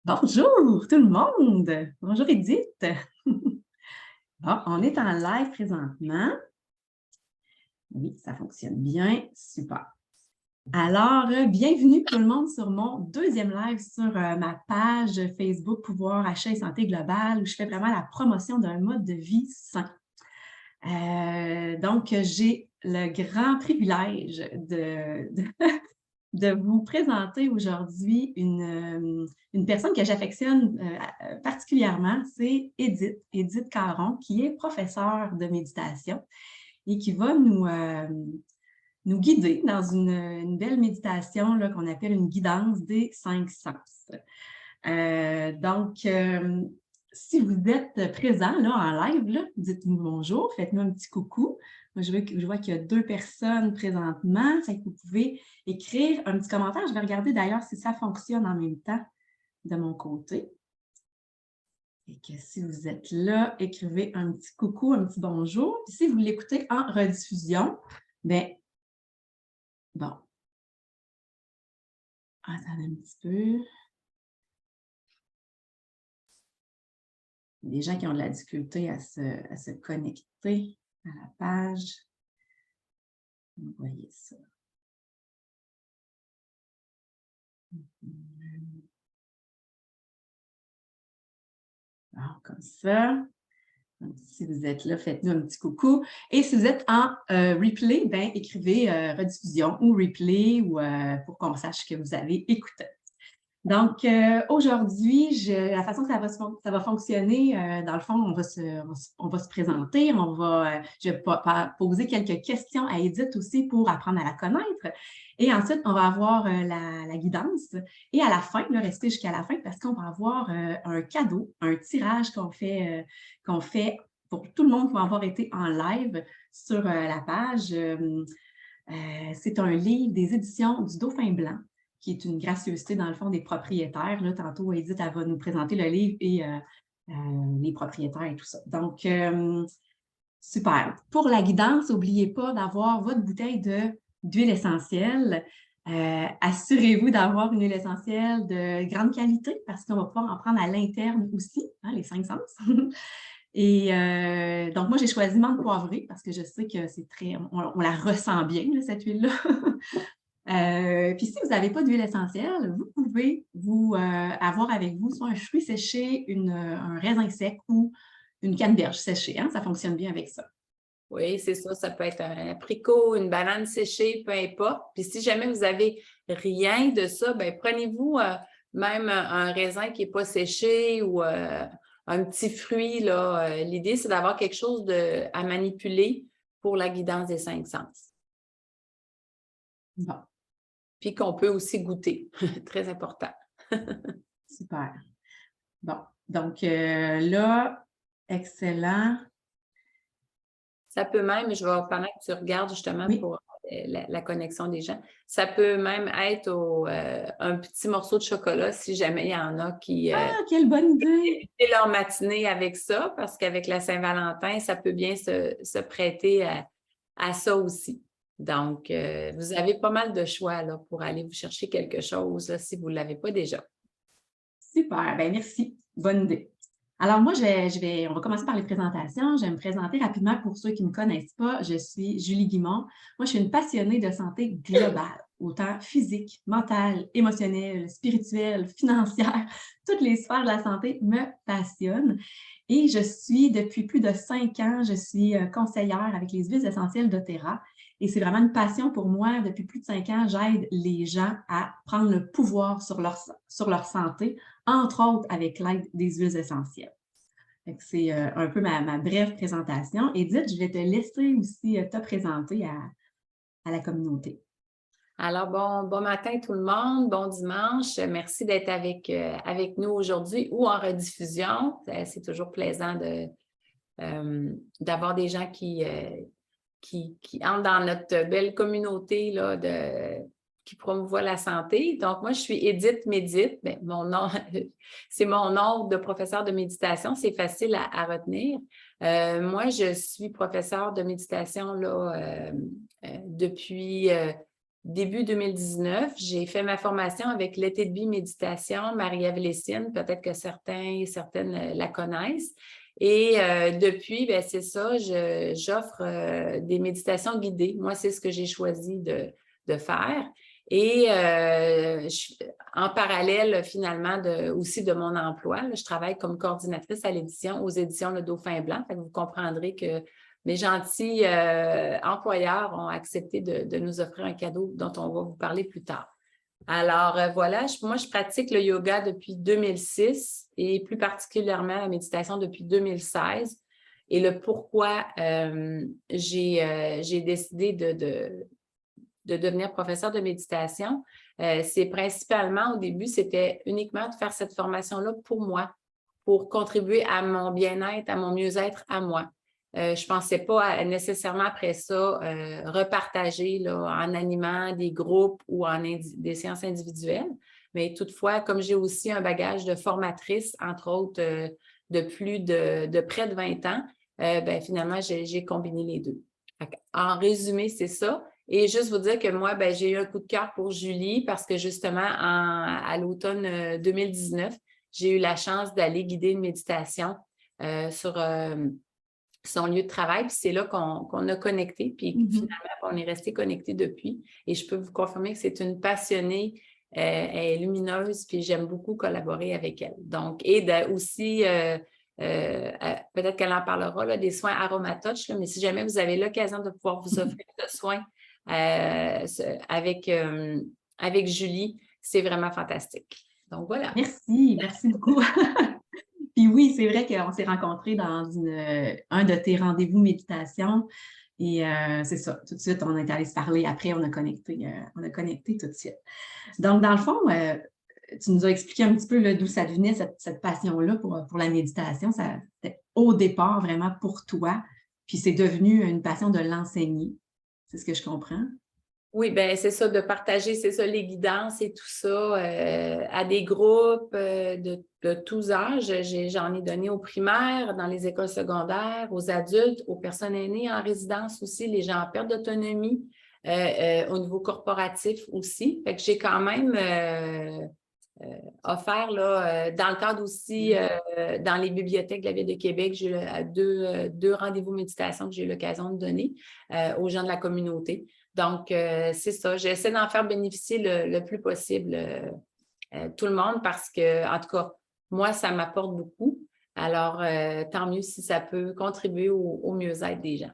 Bonjour tout le monde! Bonjour Edith! Bon, on est en live présentement. Oui, ça fonctionne bien. Super. Alors, bienvenue tout le monde sur mon deuxième live sur ma page Facebook Pouvoir Achat et Santé Globale où je fais vraiment la promotion d'un mode de vie sain. Donc, j'ai le grand privilège de vous présenter aujourd'hui une personne que j'affectionne particulièrement, c'est Edith Caron, qui est professeure de méditation et qui va nous guider dans une belle méditation là, qu'on appelle une guidance des 5 sens. Si vous êtes présent là, en live, là, dites-nous bonjour, faites-nous un petit coucou. Moi, je vois qu'il y a 2 personnes présentement, c'est que vous pouvez écrire un petit commentaire. Je vais regarder d'ailleurs si ça fonctionne en même temps de mon côté. Et que si vous êtes là, écrivez un petit coucou, un petit bonjour. Puis si vous l'écoutez en rediffusion, bien, bon, attendez un petit peu. Des gens qui ont de la difficulté à se connecter à la page. Vous voyez ça. Alors, comme ça. Donc, si vous êtes là, faites-nous un petit coucou. Et si vous êtes en replay, ben, écrivez rediffusion ou replay ou, pour qu'on sache que vous avez écouté. Donc, aujourd'hui, la façon que ça va fonctionner, dans le fond, on va se présenter, je vais poser quelques questions à Edith aussi pour apprendre à la connaître. Et ensuite, on va avoir la guidance. Et à la fin, là, restez jusqu'à la fin parce qu'on va avoir un cadeau, un tirage qu'on fait pour tout le monde qui va avoir été en live sur la page. C'est un livre des éditions du Dauphin Blanc, qui est une gracieuseté, dans le fond, des propriétaires. Là, tantôt, Edith, elle va nous présenter le livre et les propriétaires et tout ça. Donc, super. Pour la guidance, n'oubliez pas d'avoir votre bouteille d'huile essentielle. Assurez-vous d'avoir une huile essentielle de grande qualité parce qu'on va pouvoir en prendre à l'interne aussi, hein, les 5 sens. Et donc, moi, j'ai choisi menthe poivrée parce que je sais que c'est on la ressent bien, là, cette huile-là. Puis si vous n'avez pas d'huile essentielle, vous pouvez avoir avec vous soit un fruit séché, un raisin sec ou une canneberge séchée. Hein? Ça fonctionne bien avec ça. Oui, c'est ça. Ça peut être un apricot, une banane séchée, peu importe. Puis si jamais vous n'avez rien de ça, bien, prenez-vous même un raisin qui n'est pas séché ou un petit fruit. L'idée, c'est d'avoir quelque chose à manipuler pour la guidance des 5 sens. Bon. Puis qu'on peut aussi goûter. Très important. Super. Bon. Donc là, excellent. Ça peut même, pendant que tu regardes justement Oui. pour la connexion des gens, ça peut même être un petit morceau de chocolat si jamais il y en a qui Quelle bonne idée! débuter leur matinée avec ça, parce qu'avec la Saint-Valentin, ça peut bien se prêter à ça aussi. Donc, vous avez pas mal de choix là, pour aller vous chercher quelque chose là, si vous ne l'avez pas déjà. Super, bien merci. Bonne idée. Alors moi, on va commencer par les présentations. Je vais me présenter rapidement pour ceux qui ne me connaissent pas. Je suis Julie Guimond. Moi, je suis une passionnée de santé globale, autant physique, mentale, émotionnelle, spirituelle, financière. Toutes les sphères de la santé me passionnent. Et je suis, depuis plus de 5 ans, je suis conseillère avec les huiles essentielles d'Otera. Et c'est vraiment une passion pour moi. Depuis plus de 5 ans, j'aide les gens à prendre le pouvoir sur leur santé, entre autres avec l'aide des huiles essentielles. C'est un peu ma brève présentation. Edith, je vais te laisser aussi te présenter à la communauté. Alors, bon matin tout le monde, bon dimanche. Merci d'être avec nous aujourd'hui ou en rediffusion. C'est toujours plaisant d'avoir des gens qui entrent dans notre belle communauté là, qui promouvoit la santé. Donc, moi, je suis Edith Médite. Bien, mon nom, c'est mon nom de professeur de méditation. C'est facile à retenir. Moi, je suis professeure de méditation là, depuis début 2019, j'ai fait ma formation avec Let It Be Méditation, Marie-Ève Lessine, peut-être que certains et certaines la connaissent. Et depuis, ben, c'est ça, j'offre des méditations guidées. Moi, c'est ce que j'ai choisi de faire. Et en parallèle, finalement, aussi de mon emploi, là, je travaille comme coordinatrice à l'édition aux éditions Le Dauphin Blanc. Fait que vous comprendrez que mes gentils employeurs ont accepté de nous offrir un cadeau dont on va vous parler plus tard. Alors, voilà, moi, je pratique le yoga depuis 2006 et plus particulièrement la méditation depuis 2016. Et le pourquoi j'ai décidé de devenir professeur de méditation, c'est principalement, au début, c'était uniquement de faire cette formation-là pour moi, pour contribuer à mon bien-être, à mon mieux-être à moi. Je ne pensais pas nécessairement après ça repartager là, en animant des groupes ou des séances individuelles. Mais toutefois, comme j'ai aussi un bagage de formatrice, entre autres, de près de 20 ans, ben, finalement, j'ai combiné les deux. En résumé, c'est ça. Et juste vous dire que moi, ben, j'ai eu un coup de cœur pour Julie parce que justement, à l'automne 2019, j'ai eu la chance d'aller guider une méditation sur son lieu de travail. Puis c'est là qu'on a connecté. Puis finalement, on est resté connecté depuis. Et je peux vous confirmer que c'est une passionnée. Elle est lumineuse, puis j'aime beaucoup collaborer avec elle. Donc, et aussi, peut-être qu'elle en parlera, là, des soins Aromatouch, là, mais si jamais vous avez l'occasion de pouvoir vous offrir ce soin avec Julie, c'est vraiment fantastique. Donc, voilà. Merci beaucoup. Puis oui, c'est vrai qu'on s'est rencontrés dans un de tes rendez-vous méditation. Et c'est ça, tout de suite, on est allé se parler. Après, on a connecté tout de suite. Donc, dans le fond, tu nous as expliqué un petit peu d'où ça venait, cette passion-là pour la méditation. C'était au départ vraiment pour toi, puis c'est devenu une passion de l'enseigner. C'est ce que je comprends? Oui, bien, c'est ça, de partager, c'est ça, les guidances et tout ça à des groupes de tous âges. J'en ai donné aux primaires, dans les écoles secondaires, aux adultes, aux personnes aînées en résidence aussi, les gens en perte d'autonomie, au niveau corporatif aussi. Fait que j'ai quand même offert, là, dans le cadre aussi, dans les bibliothèques de la Ville de Québec, j'ai eu deux rendez-vous méditation que j'ai eu l'occasion de donner aux gens de la communauté. Donc, c'est ça. J'essaie d'en faire bénéficier le plus possible tout le monde parce que, en tout cas, moi, ça m'apporte beaucoup. Alors, tant mieux si ça peut contribuer au mieux-être des gens.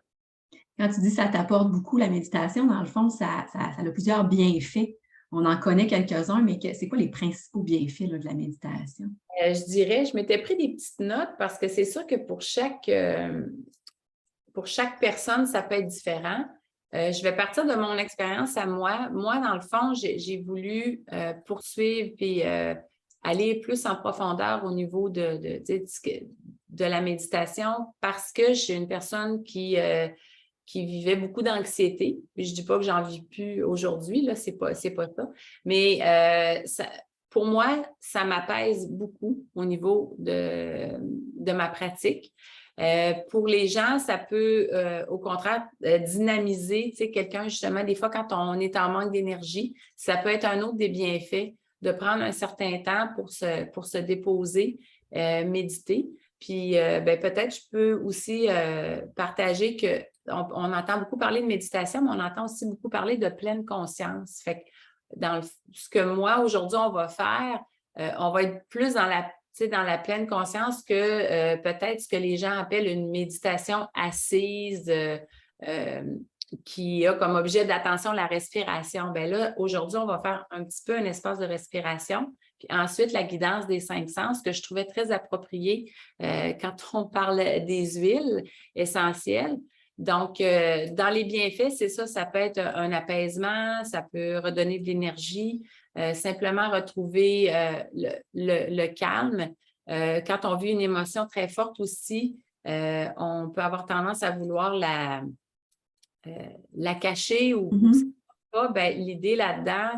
Quand tu dis ça t'apporte beaucoup la méditation, dans le fond, ça a plusieurs bienfaits. On en connaît quelques-uns, mais c'est quoi les principaux bienfaits là, de la méditation? Je dirais, je m'étais pris des petites notes parce que c'est sûr que pour chaque personne, ça peut être différent. Je vais partir de mon expérience à moi. Moi, dans le fond, j'ai voulu poursuivre et aller plus en profondeur au niveau de la méditation parce que je suis une personne qui vivait beaucoup d'anxiété. Je ne dis pas que j'en vis plus aujourd'hui, là, c'est pas ça. Mais pour moi, ça m'apaise beaucoup au niveau de ma pratique. Pour les gens, ça peut, au contraire, dynamiser, tu sais, quelqu'un, justement, des fois, quand on est en manque d'énergie, ça peut être un autre des bienfaits de prendre un certain temps pour se déposer, méditer. Puis, ben, peut-être, je peux aussi partager qu'on entend beaucoup parler de méditation, mais on entend aussi beaucoup parler de pleine conscience. Fait que dans ce que moi, aujourd'hui, on va faire, on va être plus dans la pleine conscience que peut-être ce que les gens appellent une méditation assise qui a comme objet d'attention la respiration. Bien là, aujourd'hui, on va faire un petit peu un espace de respiration. Puis ensuite, la guidance des 5 sens que je trouvais très appropriée quand on parle des huiles essentielles. Donc, dans les bienfaits, c'est ça, ça peut être un apaisement, ça peut redonner de l'énergie, simplement retrouver le calme. Quand on vit une émotion très forte aussi, on peut avoir tendance à vouloir la cacher ou pas. Ben, l'idée là-dedans,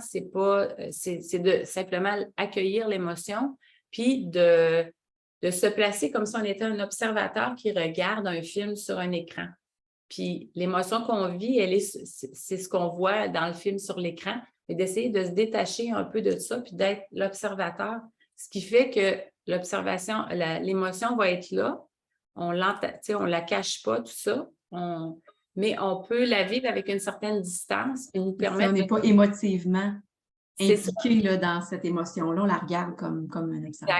c'est de simplement accueillir l'émotion, puis de se placer comme si on était un observateur qui regarde un film sur un écran. Puis l'émotion qu'on vit, c'est ce qu'on voit dans le film sur l'écran, et d'essayer de se détacher un peu de ça, puis d'être l'observateur, ce qui fait que l'émotion va être là, on l'entend, on ne la cache pas, tout ça, mais on peut la vivre avec une certaine distance et nous Si on permettre n'est pas émotivement c'est ça, impliqué là, dans cette émotion-là, on la regarde comme un exemple.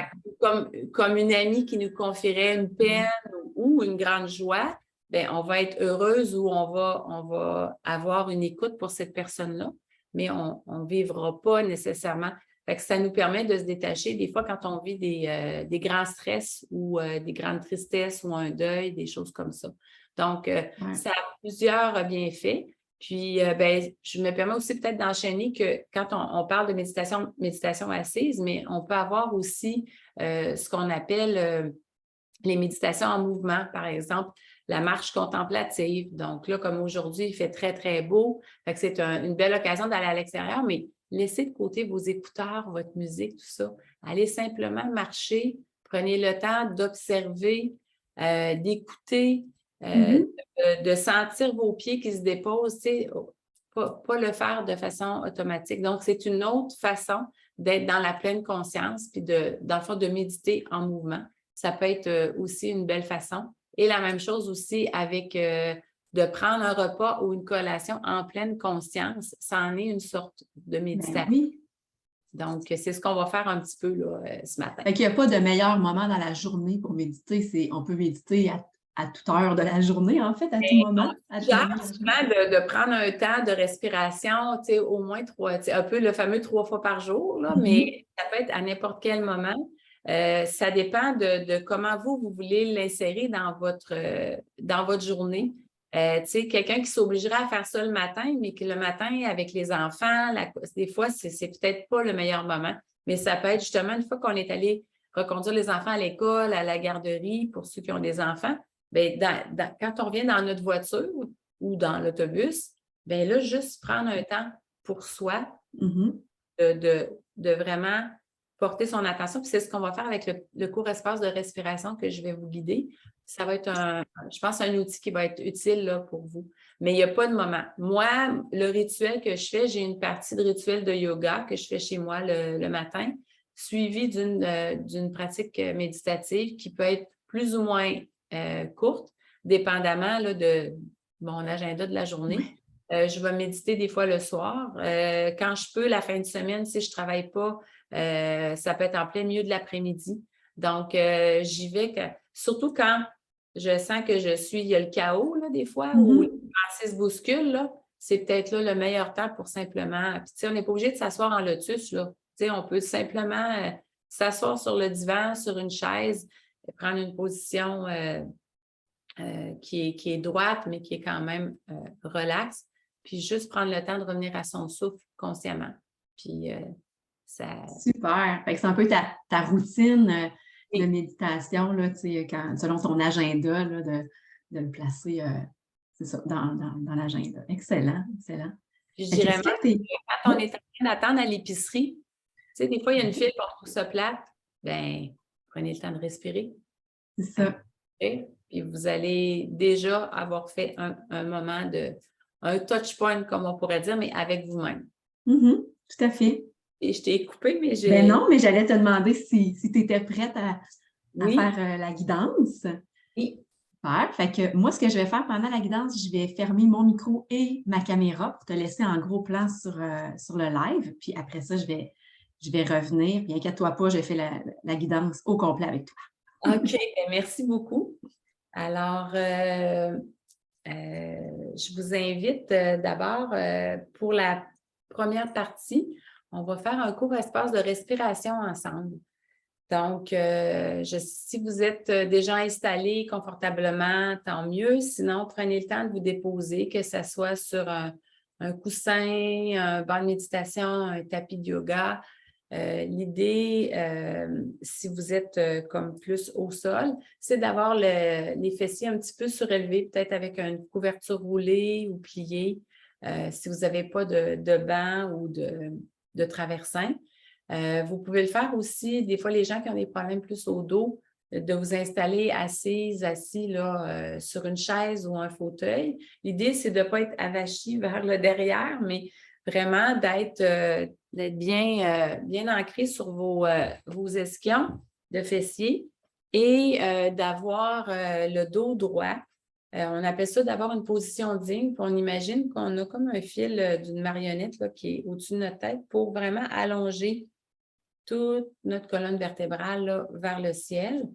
comme une amie qui nous confierait une peine ou une grande joie, bien, on va être heureuse ou on va avoir une écoute pour cette personne-là, mais on ne vivra pas nécessairement. Fait que ça nous permet de se détacher. Des fois, quand on vit des grands stress ou des grandes tristesses ou un deuil, des choses comme ça. Donc, ça a plusieurs bienfaits. Puis, ben, je me permets aussi peut-être d'enchaîner que quand on parle de méditation assise, mais on peut avoir aussi ce qu'on appelle les méditations en mouvement, par exemple, la marche contemplative. Donc là, comme aujourd'hui, il fait très, très beau. Fait que c'est une belle occasion d'aller à l'extérieur, mais laissez de côté vos écouteurs, votre musique, tout ça. Allez simplement marcher. Prenez le temps d'observer, d'écouter, de sentir vos pieds qui se déposent, pas le faire de façon automatique. Donc, c'est une autre façon d'être dans la pleine conscience, puis dans le fond, de méditer en mouvement. Ça peut être aussi une belle façon. Et la même chose aussi avec de prendre un repas ou une collation en pleine conscience. Ça en est une sorte de méditation. Ben oui. Donc, c'est ce qu'on va faire un petit peu là, ce matin. Fait qu'il n'y a pas de meilleur moment dans la journée pour méditer. On peut méditer à toute heure de la journée, en fait, à tout moment. On suggère souvent de prendre un temps de respiration, au moins un peu le fameux 3 fois par jour, là, mais ça peut être à n'importe quel moment. Ça dépend de comment vous voulez l'insérer dans votre journée. Quelqu'un qui s'obligerait à faire ça le matin, mais que le matin, avec les enfants, des fois, c'est peut-être pas le meilleur moment, mais ça peut être justement une fois qu'on est allé reconduire les enfants à l'école, à la garderie, pour ceux qui ont des enfants, bien, quand on revient dans notre voiture ou dans l'autobus, bien là, juste prendre un temps pour soi, de vraiment porter son attention. Puis c'est ce qu'on va faire avec le court espace de respiration que je vais vous guider. Ça va être, je pense, un outil qui va être utile là, pour vous. Mais il n'y a pas de moment. Moi, le rituel que je fais, j'ai une partie de rituel de yoga que je fais chez moi le matin, suivi d'une pratique méditative qui peut être plus ou moins courte, dépendamment là, de mon agenda de la journée. Je vais méditer des fois le soir. Quand je peux, la fin de semaine, si je ne travaille pas, ça peut être en plein milieu de l'après-midi. Donc, j'y vais surtout quand je sens que il y a le chaos, là, des fois, où les pensées se bousculent, là, c'est peut-être là le meilleur temps pour simplement. Puis, on n'est pas obligé de s'asseoir en lotus, là. On peut simplement s'asseoir sur le divan, sur une chaise, prendre une position qui est droite, mais qui est quand même relaxe, puis juste prendre le temps de revenir à son souffle consciemment. Puis, ça... Super! Fait que c'est un peu ta routine de méditation, là, selon ton agenda, là, de le placer c'est ça, dans l'agenda. Excellent, excellent. Puis, je dirais même que quand on est en train d'attendre à l'épicerie, des fois, il y a une file, on trouve ça plate, bien, prenez le temps de respirer. C'est ça. Puis vous allez déjà avoir fait un moment un touch point, comme on pourrait dire, mais avec vous-même. Tout à fait. Et je t'ai coupé, mais j'ai... Ben non, mais j'allais te demander si tu étais prête à faire la guidance. Oui. Super. Fait que moi, ce que je vais faire pendant la guidance, je vais fermer mon micro et ma caméra pour te laisser en gros plan sur le live. Puis après ça, je vais revenir. Puis inquiète-toi pas, j'ai fait la guidance au complet avec toi. OK, bien, merci beaucoup. Alors, je vous invite d'abord pour la première partie, on va faire un court espace de respiration ensemble. Donc, si vous êtes déjà installé confortablement, tant mieux. Sinon, prenez le temps de vous déposer, que ce soit sur un coussin, un banc de méditation, un tapis de yoga. L'idée, si vous êtes comme plus au sol, c'est d'avoir les fessiers un petit peu surélevés, peut-être avec une couverture roulée ou pliée, si vous n'avez pas de banc ou de traversin. Vous pouvez le faire aussi, des fois, les gens qui ont des problèmes plus au dos, de vous installer assise, assis là, sur une chaise ou un fauteuil. L'idée, c'est de ne pas être avachi vers le derrière, mais vraiment d'être bien ancré sur vos ischions de fessiers et d'avoir le dos droit. On appelle ça d'avoir une position digne, puis on imagine qu'on a comme un fil d'une marionnette là, qui est au-dessus de notre tête pour vraiment allonger toute notre colonne vertébrale là, vers le ciel.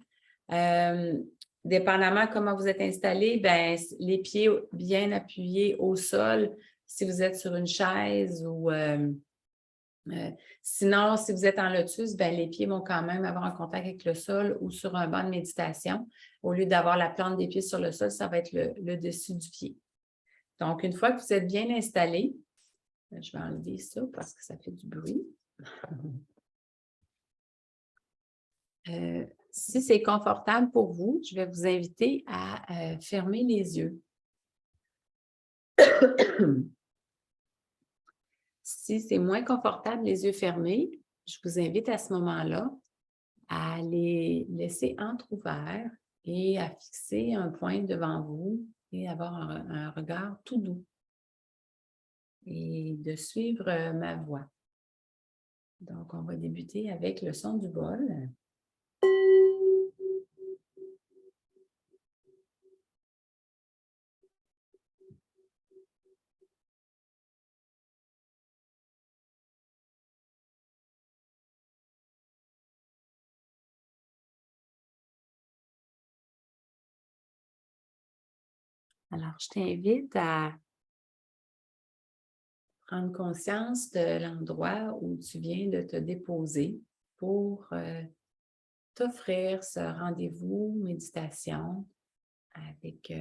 Dépendamment comment vous êtes installé, ben, les pieds bien appuyés au sol si vous êtes sur une chaise ou sinon, si vous êtes en lotus, ben, les pieds vont quand même avoir un contact avec le sol ou sur un banc de méditation. Au lieu d'avoir la plante des pieds sur le sol, ça va être le dessus du pied. Donc, une fois que vous êtes bien installé, je vais enlever ça parce que ça fait du bruit. Si c'est confortable pour vous, je vais vous inviter à fermer les yeux. Si c'est moins confortable, les yeux fermés, je vous invite à ce moment-là à les laisser entr'ouverts et à fixer un point devant vous et avoir un regard tout doux et de suivre ma voix. Donc, on va débuter avec le son du bol. Alors, je t'invite à prendre conscience de l'endroit où tu viens de te déposer pour t'offrir ce rendez-vous méditation avec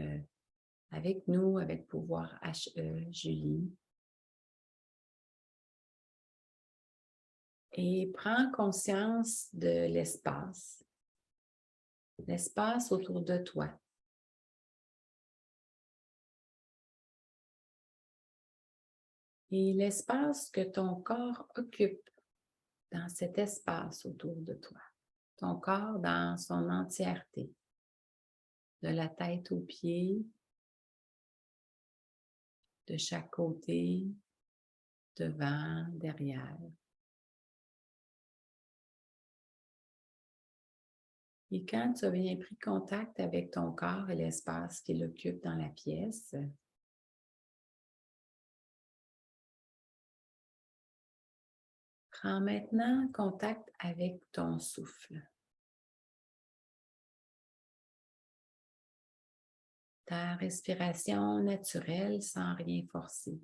nous, avec Pouvoir HE, Julie. Et prends conscience de l'espace autour de toi. Et l'espace que ton corps occupe dans cet espace autour de toi. Ton corps dans son entièreté, de la tête aux pieds, de chaque côté, devant, derrière. Et quand tu as bien pris contact avec ton corps et l'espace qu'il occupe dans la pièce, prends maintenant contact avec ton souffle. Ta respiration naturelle sans rien forcer.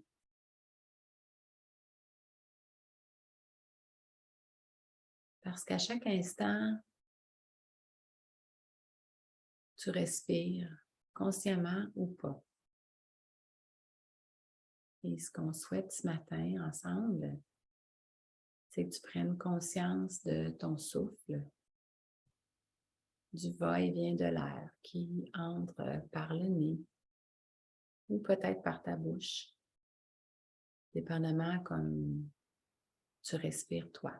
Parce qu'à chaque instant, tu respires consciemment ou pas. Et ce qu'on souhaite ce matin ensemble, c'est que tu prennes conscience de ton souffle, du va-et-vient de l'air qui entre par le nez ou peut-être par ta bouche, dépendamment comme tu respires toi.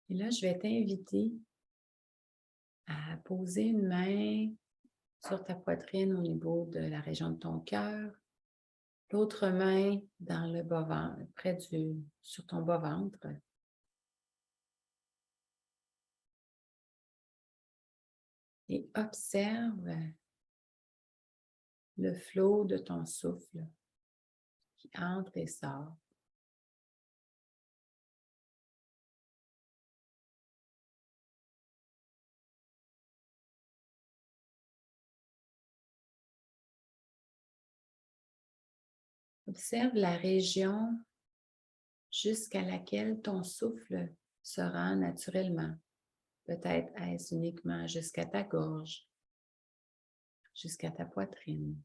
Et là, je vais t'inviter à poser une main sur ta poitrine au niveau de la région de ton cœur, l'autre main dans le bas-ventre, sur ton bas-ventre. Et observe le flot de ton souffle qui entre et sort. Observe la région jusqu'à laquelle ton souffle se rend naturellement. Peut-être est-ce uniquement jusqu'à ta gorge, jusqu'à ta poitrine.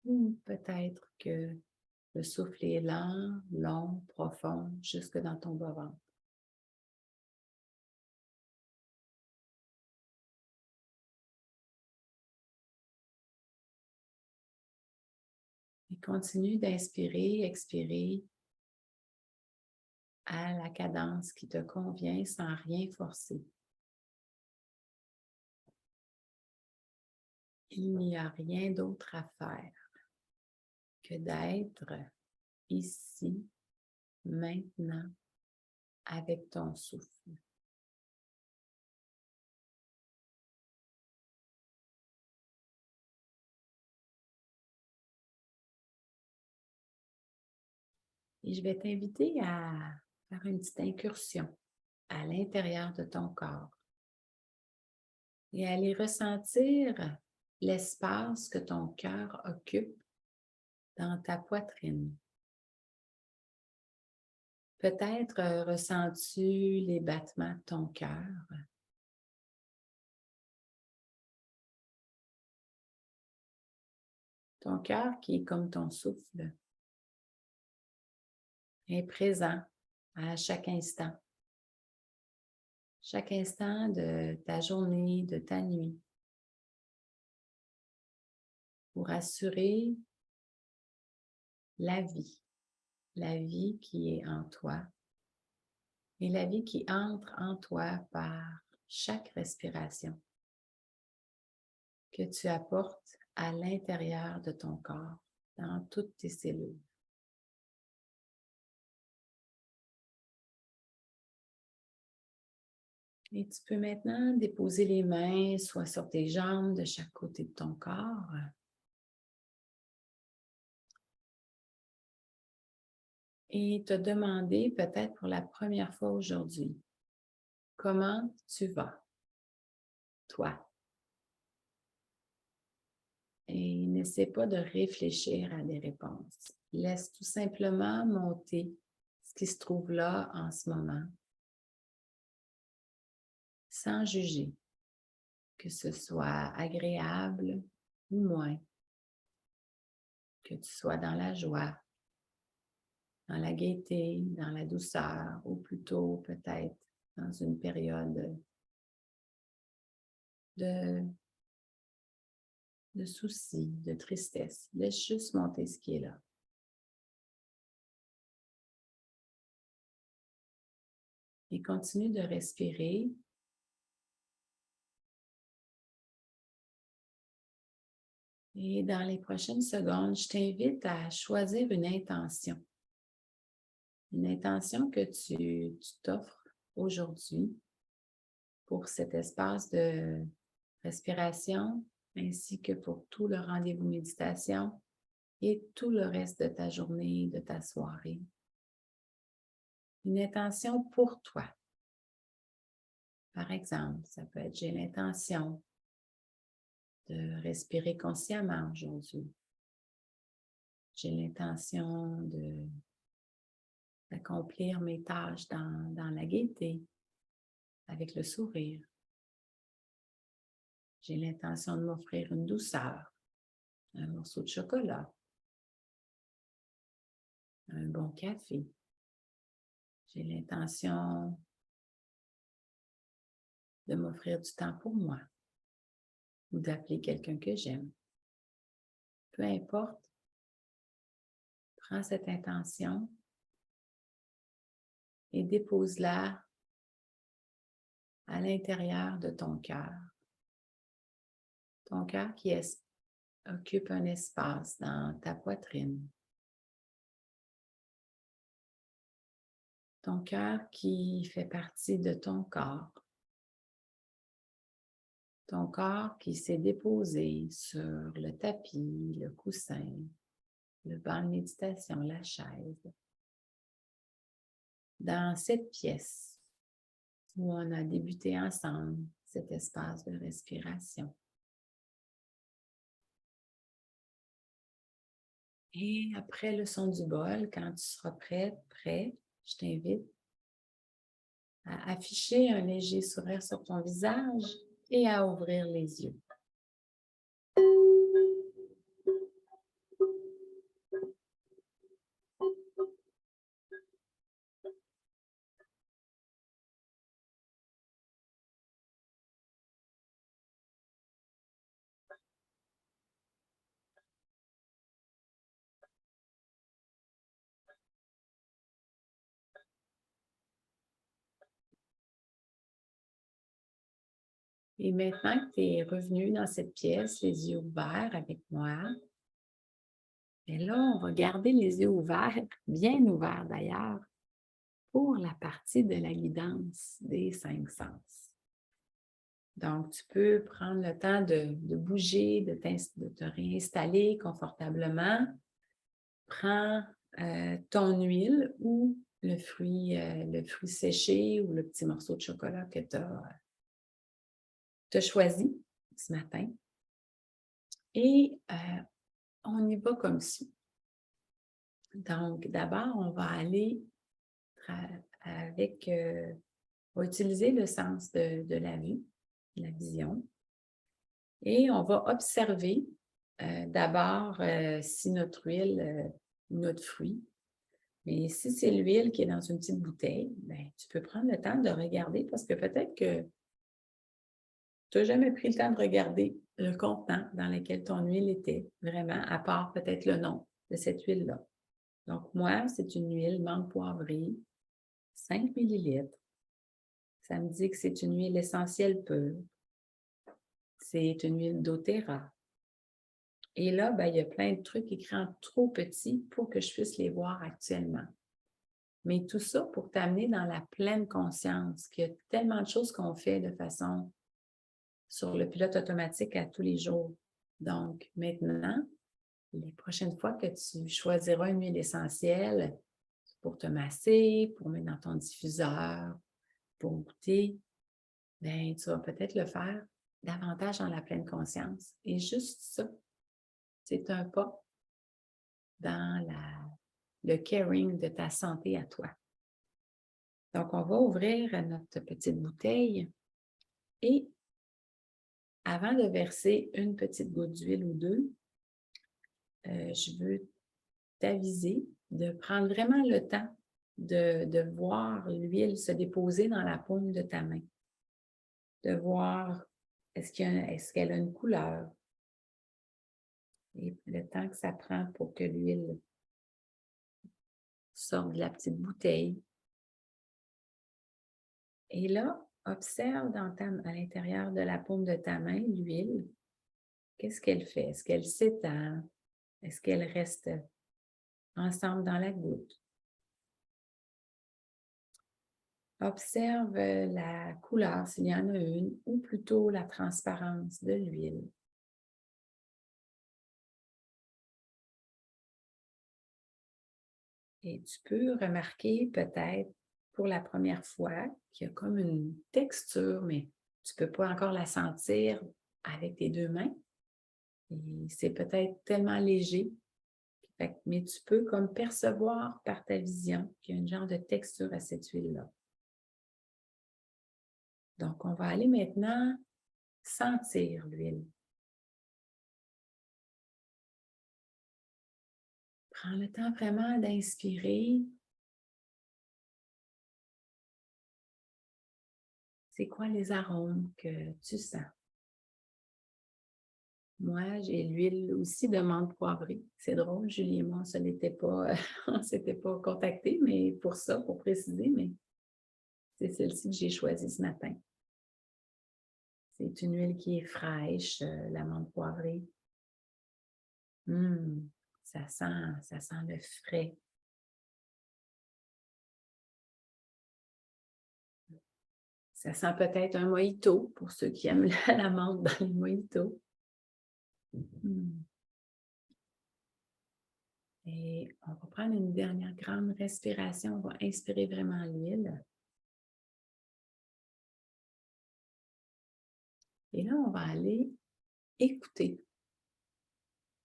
Ou peut-être que le souffle est lent, long, profond, jusque dans ton bas-ventre. Et continue d'inspirer, expirer à la cadence qui te convient sans rien forcer. Il n'y a rien d'autre à faire que d'être ici, maintenant, avec ton souffle. Et je vais t'inviter à faire une petite incursion à l'intérieur de ton corps et à aller ressentir l'espace que ton cœur occupe dans ta poitrine. Peut-être ressens-tu les battements de ton cœur. Ton cœur qui est comme ton souffle est présent à chaque instant de ta journée, de ta nuit, pour assurer la vie qui est en toi et la vie qui entre en toi par chaque respiration que tu apportes à l'intérieur de ton corps, dans toutes tes cellules. Et tu peux maintenant déposer les mains soit sur tes jambes de chaque côté de ton corps, et te demander peut-être pour la première fois aujourd'hui, comment tu vas, toi? Et n'essaie pas de réfléchir à des réponses. Laisse tout simplement monter ce qui se trouve là en ce moment, sans juger, que ce soit agréable ou moins, que tu sois dans la joie, dans la gaieté, dans la douceur, ou plutôt peut-être dans une période de soucis, de tristesse. Laisse juste monter ce qui est là. Et continue de respirer. Et dans les prochaines secondes, je t'invite à choisir une intention. Une intention que tu t'offres aujourd'hui pour cet espace de respiration, ainsi que pour tout le rendez-vous méditation et tout le reste de ta journée, de ta soirée. Une intention pour toi. Par exemple, ça peut être: j'ai l'intention de respirer consciemment aujourd'hui. J'ai l'intention d'accomplir mes tâches dans la gaieté, avec le sourire. J'ai l'intention de m'offrir une douceur, un morceau de chocolat, un bon café. J'ai l'intention de m'offrir du temps pour moi ou d'appeler quelqu'un que j'aime. Peu importe, prends cette intention et dépose-la à l'intérieur de ton cœur. Ton cœur qui occupe un espace dans ta poitrine. Ton cœur qui fait partie de ton corps. Ton corps qui s'est déposé sur le tapis, le coussin, le banc de méditation, la chaise. Dans cette pièce où on a débuté ensemble cet espace de respiration. Et après le son du bol, quand tu seras prêt, je t'invite à afficher un léger sourire sur ton visage et à ouvrir les yeux. Et maintenant que tu es revenu dans cette pièce, les yeux ouverts avec moi, et là, on va garder les yeux ouverts, bien ouverts d'ailleurs, pour la partie de la guidance des 5 sens. Donc, tu peux prendre le temps de bouger, de te réinstaller confortablement. Prends ton huile ou le fruit séché ou le petit morceau de chocolat que tu as choisi ce matin. Et on y va comme ci. Donc, d'abord, on va aller on va utiliser le sens de la vue, la vision. Et on va observer d'abord si notre huile ou notre fruit. Mais si c'est l'huile qui est dans une petite bouteille, bien, tu peux prendre le temps de regarder parce que peut-être que tu n'as jamais pris le temps de regarder le contenant dans lequel ton huile était, vraiment, à part peut-être le nom de cette huile-là. Donc, moi, c'est une huile menthe poivrée, 5 millilitres. Ça me dit que c'est une huile essentielle pure. C'est une huile doTERRA. Et là, ben, il y a plein de trucs écrits en trop petit pour que je puisse les voir actuellement. Mais tout ça pour t'amener dans la pleine conscience qu'il y a tellement de choses qu'on fait de façon sur le pilote automatique à tous les jours. Donc, maintenant, les prochaines fois que tu choisiras une huile essentielle pour te masser, pour mettre dans ton diffuseur, pour goûter, bien, tu vas peut-être le faire davantage dans la pleine conscience. Et juste ça, c'est un pas dans le caring de ta santé à toi. Donc, on va ouvrir notre petite bouteille et avant de verser une petite goutte d'huile ou deux, je veux t'aviser de prendre vraiment le temps de voir l'huile se déposer dans la paume de ta main. De voir est-ce qu'elle a une couleur. Et le temps que ça prend pour que l'huile sorte de la petite bouteille. Et là, observe à l'intérieur de la paume de ta main l'huile. Qu'est-ce qu'elle fait? Est-ce qu'elle s'étend? Est-ce qu'elle reste ensemble dans la goutte? Observe la couleur, s'il y en a une, ou plutôt la transparence de l'huile. Et tu peux remarquer peut-être pour la première fois qu'il y a comme une texture, mais tu ne peux pas encore la sentir avec tes deux mains. Et c'est peut-être tellement léger. Mais tu peux comme percevoir par ta vision qu'il y a un genre de texture à cette huile-là. Donc, on va aller maintenant sentir l'huile. Prends le temps vraiment d'inspirer. C'est quoi les arômes que tu sens? Moi, j'ai l'huile aussi de menthe poivrée. C'est drôle, Julie et moi, on ne s'était pas contactés, mais pour ça, pour préciser, mais c'est celle-ci que j'ai choisie ce matin. C'est une huile qui est fraîche, la menthe poivrée. Ça sent le frais. Ça sent peut-être un mojito pour ceux qui aiment la menthe dans les mojitos. Et on va prendre une dernière grande respiration. On va inspirer vraiment l'huile. Et là, on va aller écouter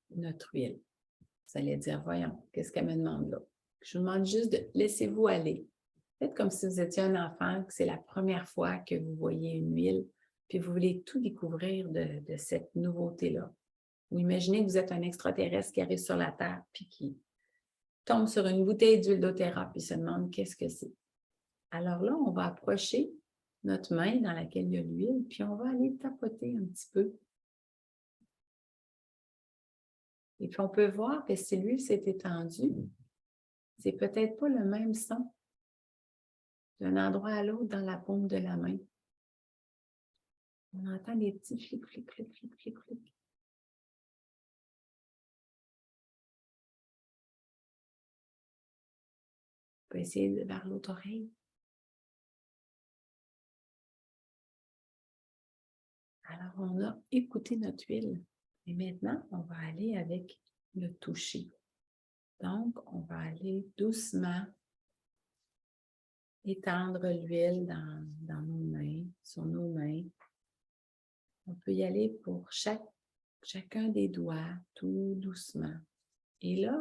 notre huile. Vous allez dire, voyons, qu'est-ce qu'elle me demande là? Je vous demande juste de laissez-vous aller. Faites comme si vous étiez un enfant, que c'est la première fois que vous voyez une huile, puis vous voulez tout découvrir de cette nouveauté-là. Ou imaginez que vous êtes un extraterrestre qui arrive sur la Terre, puis qui tombe sur une bouteille d'huile doTERRA, puis se demande qu'est-ce que c'est. Alors là, on va approcher notre main dans laquelle il y a l'huile, puis on va aller tapoter un petit peu. Et puis, on peut voir que si l'huile s'est étendue, c'est peut-être pas le même son d'un endroit à l'autre dans la paume de la main. On entend des petits flic, flic, flic, flic, flic, flic. On peut essayer vers l'autre oreille. Alors, on a écouté notre huile. Et maintenant, on va aller avec le toucher. Donc, on va aller doucement étendre l'huile dans nos mains, sur nos mains. On peut y aller pour chacun des doigts, tout doucement. Et là,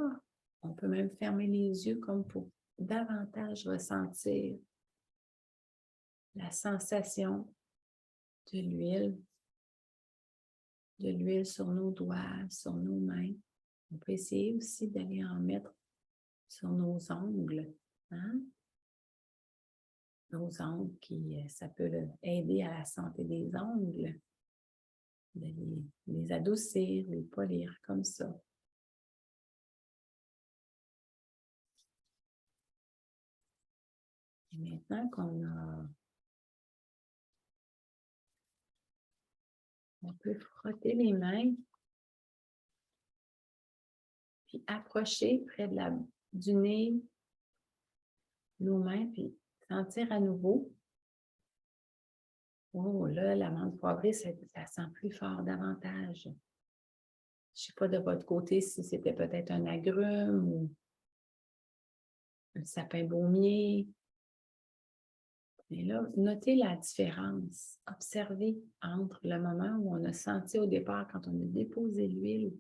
on peut même fermer les yeux comme pour davantage ressentir la sensation de l'huile sur nos doigts, sur nos mains. On peut essayer aussi d'aller en mettre sur nos ongles. Hein? Nos ongles, ça peut aider à la santé des ongles, de les adoucir, les polir comme ça. Et maintenant on peut frotter les mains, puis approcher près du nez, nos mains, puis sentir à nouveau. Oh là, l'amande poivrée, ça sent plus fort davantage. Je ne sais pas de votre côté si c'était peut-être un agrume ou un sapin baumier. Mais là, notez la différence. Observez entre le moment où on a senti au départ quand on a déposé l'huile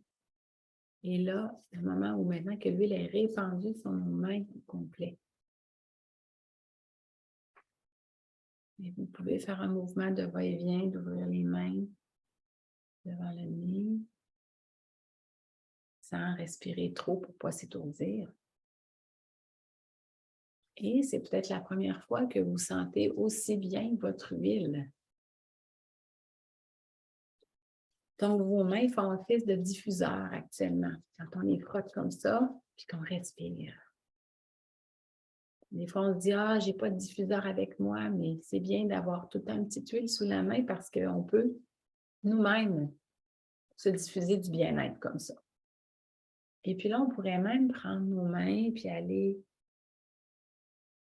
et là, le moment où maintenant que l'huile est répandue sur nos mains au complet. Et vous pouvez faire un mouvement de va-et-vient, d'ouvrir les mains devant le nez, sans respirer trop pour ne pas s'étourdir. Et c'est peut-être la première fois que vous sentez aussi bien votre huile. Donc, vos mains font office de diffuseur actuellement. Quand on les frotte comme ça, puis qu'on respire. Des fois, on se dit « Ah, je n'ai pas de diffuseur avec moi », mais c'est bien d'avoir tout le temps une petite huile sous la main parce qu'on peut nous-mêmes se diffuser du bien-être comme ça. Et puis là, on pourrait même prendre nos mains puis aller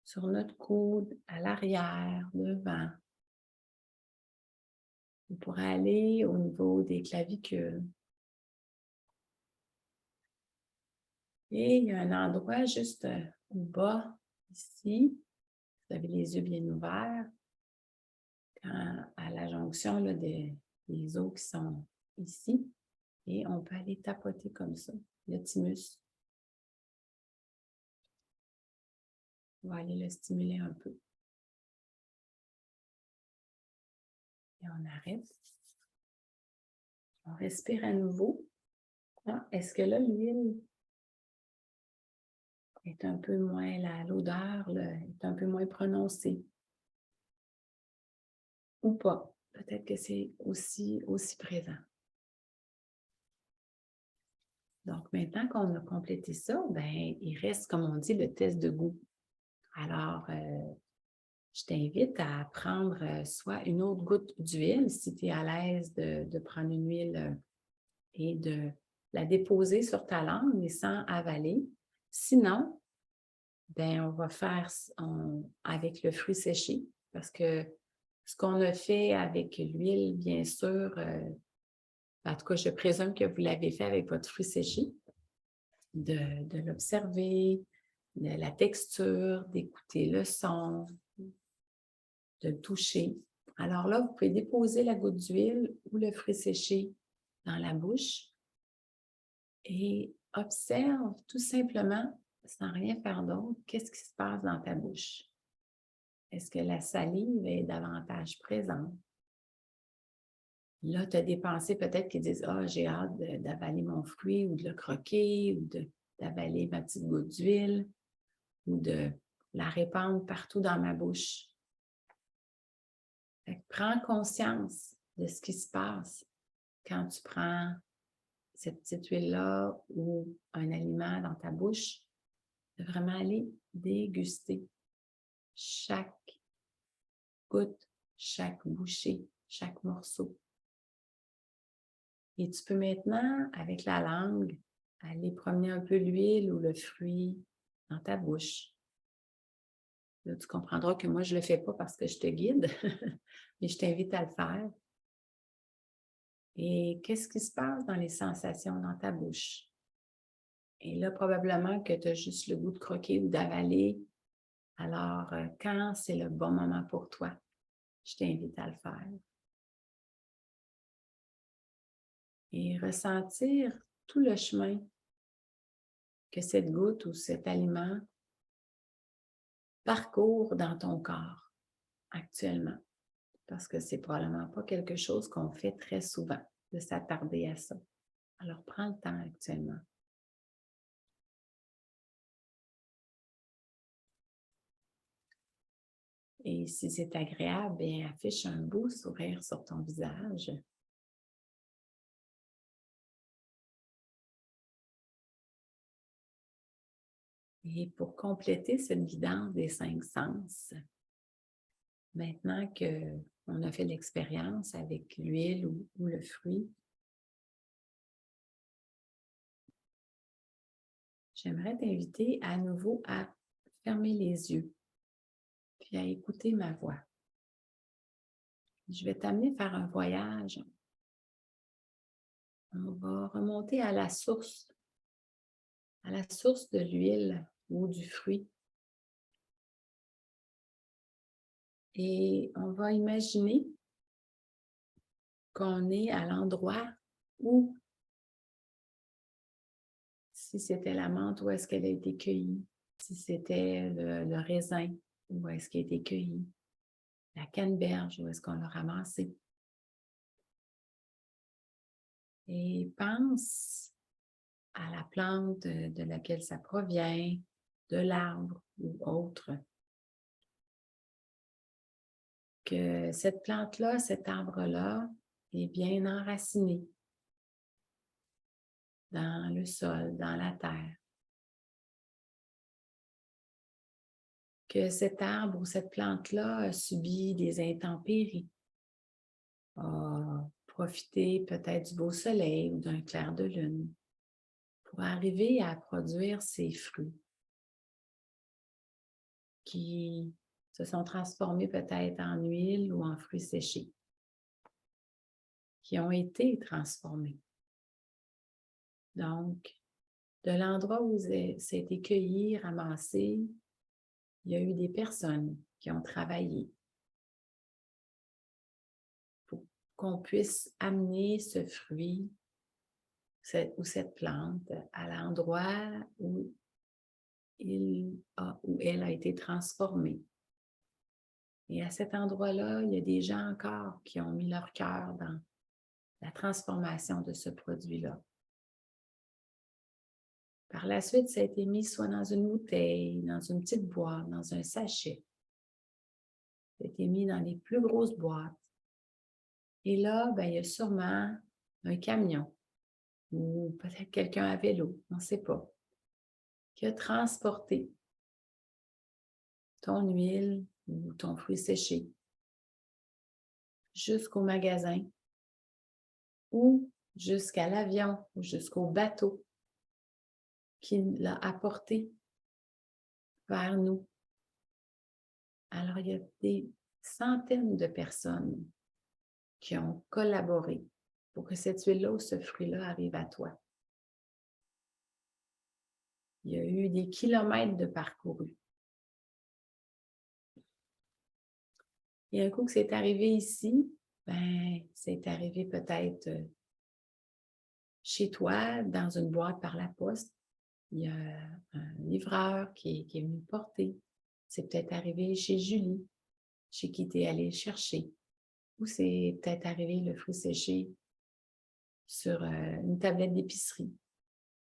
sur notre coude, à l'arrière, devant. On pourrait aller au niveau des clavicules. Et il y a un endroit juste au bas, ici. Vous avez les yeux bien ouverts. À la jonction là, des os qui sont ici. Et on peut aller tapoter comme ça, le thymus. On va aller le stimuler un peu. Et on arrête. On respire à nouveau. Ah, est-ce que là, l'huile est un peu moins, l'odeur est un peu moins prononcée? Ou pas? Peut-être que c'est aussi présent. Donc, maintenant qu'on a complété ça, ben, il reste, comme on dit, le test de goût. Alors, je t'invite à prendre soit une autre goutte d'huile, si tu es à l'aise de prendre une huile et de la déposer sur ta langue, mais sans avaler. Sinon, ben, on va faire avec le fruit séché, parce que ce qu'on a fait avec l'huile, bien sûr, en tout cas, je présume que vous l'avez fait avec votre fruit séché, de l'observer, de la texture, d'écouter le son, de le toucher. Alors là, vous pouvez déposer la goutte d'huile ou le fruit séché dans la bouche et observe tout simplement, sans rien faire d'autre, qu'est-ce qui se passe dans ta bouche. Est-ce que la salive est davantage présente? Là, tu as des pensées peut-être qui disent « Ah, j'ai hâte d'avaler mon fruit ou de le croquer ou d'avaler ma petite goutte d'huile ou de la répandre partout dans ma bouche. » Prends conscience de ce qui se passe quand tu prends cette petite huile-là ou un aliment dans ta bouche, de vraiment aller déguster chaque goutte, chaque bouchée, chaque morceau. Et tu peux maintenant, avec la langue, aller promener un peu l'huile ou le fruit dans ta bouche. Là, tu comprendras que moi, je ne le fais pas parce que je te guide, mais je t'invite à le faire. Et qu'est-ce qui se passe dans les sensations dans ta bouche? Et là, probablement que tu as juste le goût de croquer ou d'avaler. Alors, quand c'est le bon moment pour toi, je t'invite à le faire. Et ressentir tout le chemin que cette goutte ou cet aliment parcourt dans ton corps actuellement. Parce que c'est probablement pas quelque chose qu'on fait très souvent, de s'attarder à ça. Alors, prends le temps actuellement. Et si c'est agréable, bien, affiche un beau sourire sur ton visage. Et pour compléter cette guidance des 5 sens, maintenant qu'on a fait l'expérience avec l'huile ou le fruit, j'aimerais t'inviter à nouveau à fermer les yeux, puis à écouter ma voix. Je vais t'amener faire un voyage. On va remonter à la source de l'huile ou du fruit. Et on va imaginer qu'on est à l'endroit où, si c'était la menthe, où est-ce qu'elle a été cueillie? Si c'était le raisin, où est-ce qu'il a été cueilli? La canneberge, où est-ce qu'on l'a ramassé? Et pense à la plante de laquelle ça provient, de l'arbre ou autre. Que cette plante-là, cet arbre-là est bien enraciné dans le sol, dans la terre. Que cet arbre ou cette plante-là a subi des intempéries, a profité peut-être du beau soleil ou d'un clair de lune pour arriver à produire ces fruits qui se sont transformés peut-être en huile ou en fruits séchés, qui ont été transformés. Donc, de l'endroit où ça a été cueilli, ramassé, il y a eu des personnes qui ont travaillé pour qu'on puisse amener ce fruit ou cette plante à l'endroit où elle a été transformée. Et à cet endroit-là, il y a des gens encore qui ont mis leur cœur dans la transformation de ce produit-là. Par la suite, ça a été mis soit dans une bouteille, dans une petite boîte, dans un sachet. Ça a été mis dans les plus grosses boîtes. Et là, bien, il y a sûrement un camion ou peut-être quelqu'un à vélo, on ne sait pas, qui a transporté ton huile ou ton fruit séché jusqu'au magasin ou jusqu'à l'avion ou jusqu'au bateau qui l'a apporté vers nous. Alors, il y a des centaines de personnes qui ont collaboré pour que cette huile-là ou ce fruit-là arrive à toi. Il y a eu des kilomètres de parcourus. Et un coup que c'est arrivé ici, ben, c'est arrivé peut-être chez toi, dans une boîte par la poste. Il y a un livreur qui est venu porter. C'est peut-être arrivé chez Julie, chez qui tu es allé chercher. Ou c'est peut-être arrivé le fruit séché sur une tablette d'épicerie.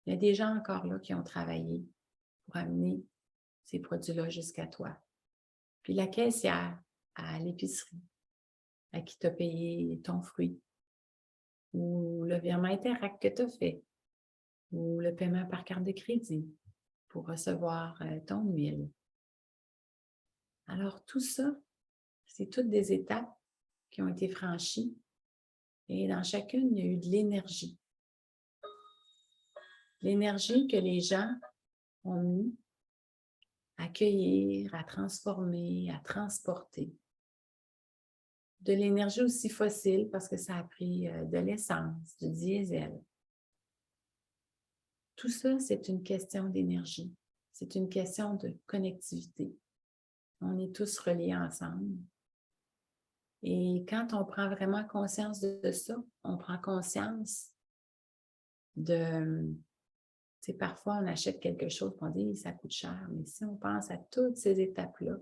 Il y a des gens encore là qui ont travaillé pour amener ces produits-là jusqu'à toi. Puis la caissière à l'épicerie, à qui t'a payé ton fruit, ou le virement Interact que tu as fait, ou le paiement par carte de crédit pour recevoir ton huile. Alors tout ça, c'est toutes des étapes qui ont été franchies. Et dans chacune, il y a eu de l'énergie. L'énergie que les gens ont mis à accueillir, à transformer, à transporter. De l'énergie aussi fossile parce que ça a pris de l'essence, du diesel. Tout ça, c'est une question d'énergie. C'est une question de connectivité. On est tous reliés ensemble. Et quand on prend vraiment conscience de ça, on prend conscience de... C'est parfois, on achète quelque chose, on dit ça coûte cher. Mais si on pense à toutes ces étapes-là,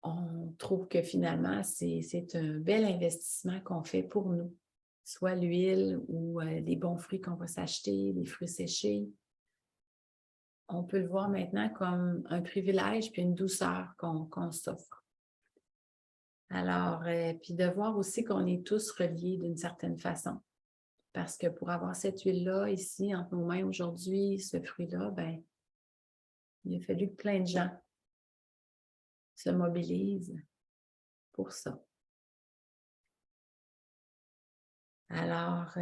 on trouve que finalement, c'est un bel investissement qu'on fait pour nous. Soit l'huile ou les bons fruits qu'on va s'acheter, les fruits séchés. On peut le voir maintenant comme un privilège puis une douceur qu'on s'offre. Alors, puis de voir aussi qu'on est tous reliés d'une certaine façon. Parce que pour avoir cette huile-là ici, entre nos mains aujourd'hui, ce fruit-là, ben, il a fallu que plein de gens se mobilisent pour ça. Alors,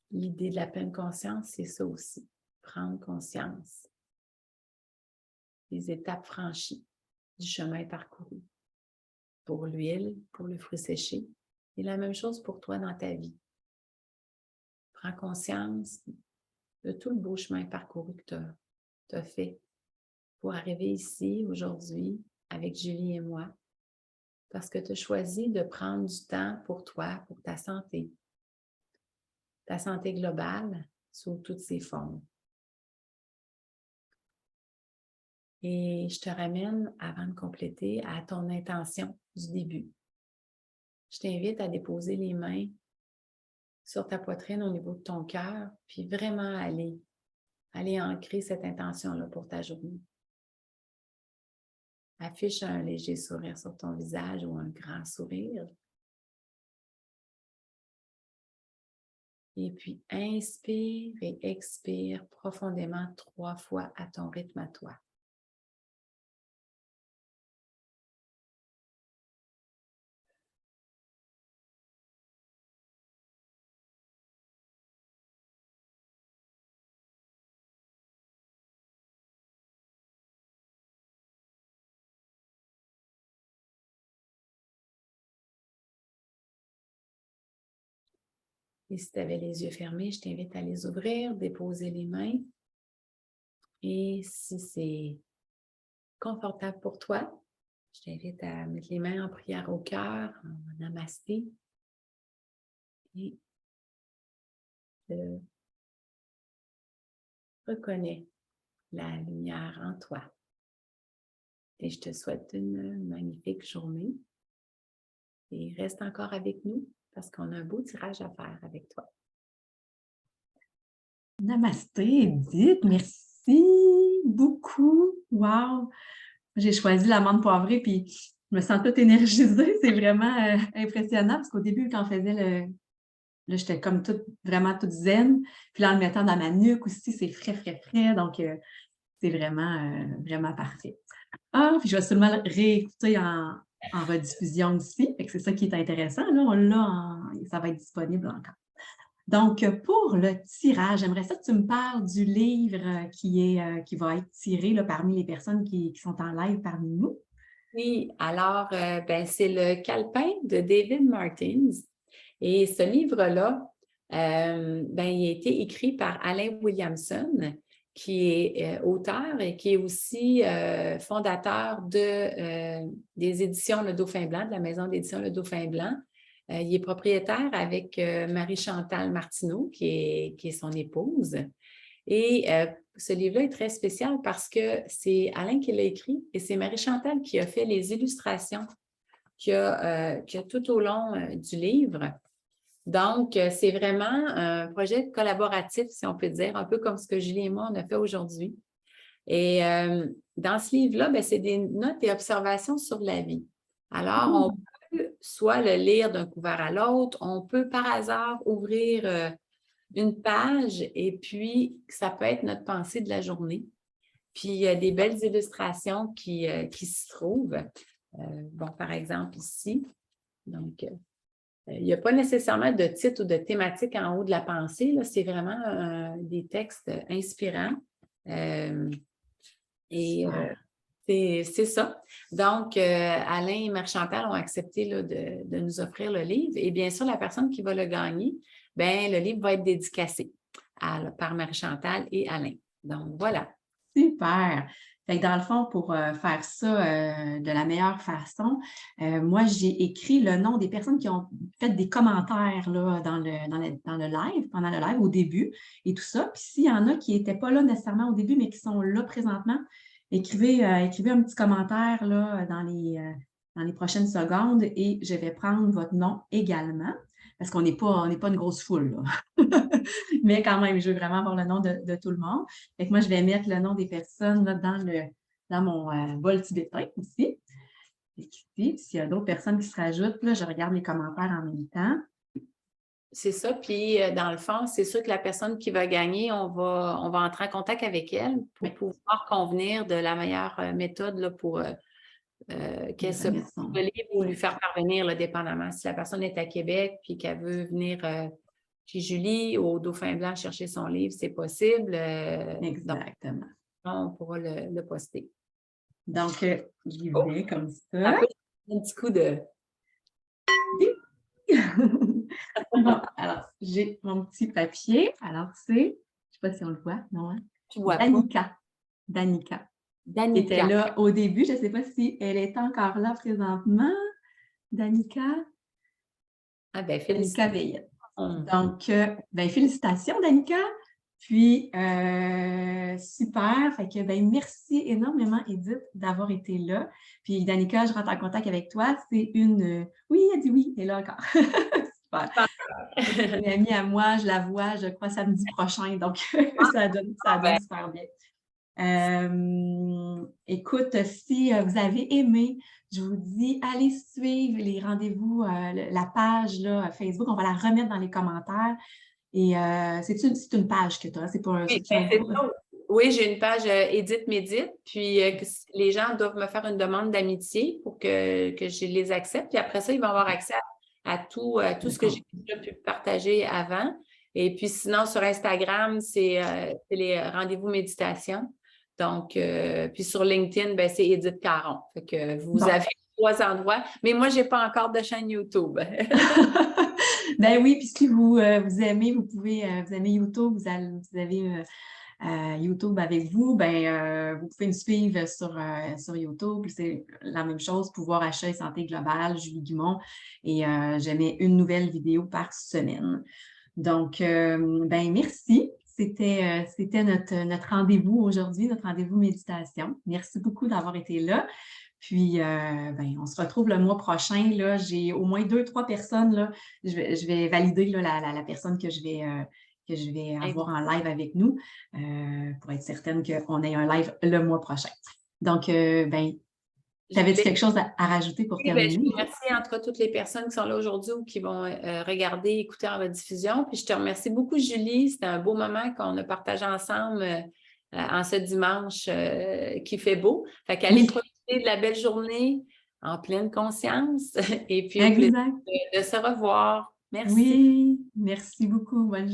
l'idée de la pleine conscience, c'est ça aussi. Prendre conscience des étapes franchies du chemin parcouru. Pour l'huile, pour le fruit séché. Et la même chose pour toi dans ta vie. Prends conscience de tout le beau chemin parcouru que tu as fait pour arriver ici aujourd'hui avec Julie et moi. Parce que tu as choisi de prendre du temps pour toi, pour ta santé. Ta santé globale sous toutes ses formes. Et je te ramène, avant de compléter, à ton intention du début. Je t'invite à déposer les mains sur ta poitrine au niveau de ton cœur, puis vraiment aller ancrer cette intention-là pour ta journée. Affiche un léger sourire sur ton visage ou un grand sourire. Et puis, inspire et expire profondément 3 fois à ton rythme à toi. Et si tu avais les yeux fermés, je t'invite à les ouvrir, déposer les mains. Et si c'est confortable pour toi, je t'invite à mettre les mains en prière au cœur, en namasté. Et reconnais la lumière en toi. Et je te souhaite une magnifique journée. Et reste encore avec nous parce qu'on a un beau tirage à faire avec toi. Namasté, Edith, merci beaucoup. Wow! J'ai choisi l'amande poivrée, puis je me sens toute énergisée. C'est vraiment impressionnant parce qu'au début, quand on faisait là, j'étais comme vraiment toute zen. Puis là, en le mettant dans ma nuque aussi, c'est frais, frais, frais. Donc, c'est vraiment parfait. Ah, puis je vais seulement le réécouter en rediffusion aussi. Fait que c'est ça qui est intéressant. Là, on l'a, ça va être disponible encore. Donc, pour le tirage, j'aimerais ça que tu me parles du livre qui va être tiré là, parmi les personnes qui sont en live parmi nous. Oui, alors, c'est le Calepin de David Martins. Et ce livre-là, il a été écrit par Alain Williamson, qui est auteur et qui est aussi fondateur des éditions Le Dauphin Blanc, de la maison d'édition Le Dauphin Blanc. Il est propriétaire avec Marie-Chantal Martineau, qui est son épouse. Et ce livre-là est très spécial parce que c'est Alain qui l'a écrit et c'est Marie-Chantal qui a fait les illustrations qu'il y a tout au long du livre. Donc, c'est vraiment un projet collaboratif, si on peut dire, un peu comme ce que Julie et moi, on a fait aujourd'hui. Et dans ce livre-là, c'est des notes et observations sur la vie. Alors, on peut soit le lire d'un couvert à l'autre, on peut par hasard ouvrir une page et puis ça peut être notre pensée de la journée. Puis, il y a des belles illustrations qui se trouvent. Bon, par exemple, ici. Donc, il n'y a pas nécessairement de titre ou de thématique en haut de la pensée. Là. C'est vraiment des textes inspirants. C'est ça. Donc, Alain et Marie-Chantal ont accepté là, de nous offrir le livre. Et bien sûr, la personne qui va le gagner, bien, le livre va être dédicacé par Marie-Chantal et Alain. Donc, voilà. Super! Fait que dans le fond, pour faire ça de la meilleure façon, moi, j'ai écrit le nom des personnes qui ont fait des commentaires là, dans le live, pendant le live, au début et tout ça. Puis s'il y en a qui n'étaient pas là nécessairement au début, mais qui sont là présentement, écrivez un petit commentaire là, dans les prochaines secondes et je vais prendre votre nom également, parce qu'on n'est pas une grosse foule, là. Mais quand même, je veux vraiment avoir le nom de tout le monde. Fait que moi, je vais mettre le nom des personnes là, dans mon bol tibétain ici. Et ici, s'il y a d'autres personnes qui se rajoutent, là, je regarde les commentaires en même temps. C'est ça. Puis, dans le fond, c'est sûr que la personne qui va gagner, on va entrer en contact avec elle pour pouvoir convenir de la meilleure méthode là, pour qu'elle se le livre ou lui faire parvenir, là, dépendamment. Si la personne est à Québec puis qu'elle veut venir chez Julie au Dauphin Blanc chercher son livre, c'est possible. Exactement. Donc, on pourra le poster. Donc, j'y vais comme ça. Un petit coup de... Bon, alors, j'ai mon petit papier. Alors, c'est, je ne sais pas si on le voit, non? Hein? Tu vois Danica. Danica. Qui était là au début. Je ne sais pas si elle est encore là présentement. Danica. Ah ben, Danica Veillette. Donc, ben, félicitations, Danica. Puis, super. Fait que, ben, merci énormément, Edith, d'avoir été là. Puis, Danica, je rentre en contact avec toi. C'est une... Oui, elle dit oui, elle est là encore. Super. Une amie à moi, je la vois, je crois, samedi prochain. Donc, ça donne super bien. Écoute, si vous avez aimé, je vous dis, allez suivre les rendez-vous, la page là, Facebook. On va la remettre dans les commentaires. Et c'est une page que tu as, c'est pas un... Oui, j'ai une page Edith Médite, puis les gens doivent me faire une demande d'amitié pour que je les accepte. Puis après ça, ils vont avoir accès à tout ce que j'ai déjà pu partager avant. Et puis sinon, sur Instagram, c'est les rendez-vous méditation. Donc, puis sur LinkedIn, ben, c'est Edith Caron. Fait que vous avez 3 endroits, mais moi, je n'ai pas encore de chaîne YouTube. Ben oui, puis si vous aimez, vous aimez YouTube, vous avez YouTube avec vous, ben, vous pouvez me suivre sur YouTube. C'est la même chose, Pouvoir Achat et Santé Globale, Julie Guimond, et je mets une nouvelle vidéo par semaine. Donc, ben merci. C'était notre rendez-vous aujourd'hui, notre rendez-vous méditation. Merci beaucoup d'avoir été là. Puis, ben, on se retrouve le mois prochain. J'ai au moins 2-3 personnes. Là, je vais valider là, la personne que je vais avoir en live avec nous pour être certaine qu'on ait un live le mois prochain. Donc, ben, t'avais-tu quelque chose à rajouter pour terminer? Ben, je remercie en tout cas toutes les personnes qui sont là aujourd'hui ou qui vont regarder, écouter en rediffusion. Puis je te remercie beaucoup, Julie. C'était un beau moment qu'on a partagé ensemble en ce dimanche qui fait beau. Fait qu'allez profiter de la belle journée en pleine conscience et puis au plaisir de se revoir. Merci. Oui, merci beaucoup. Bonne journée.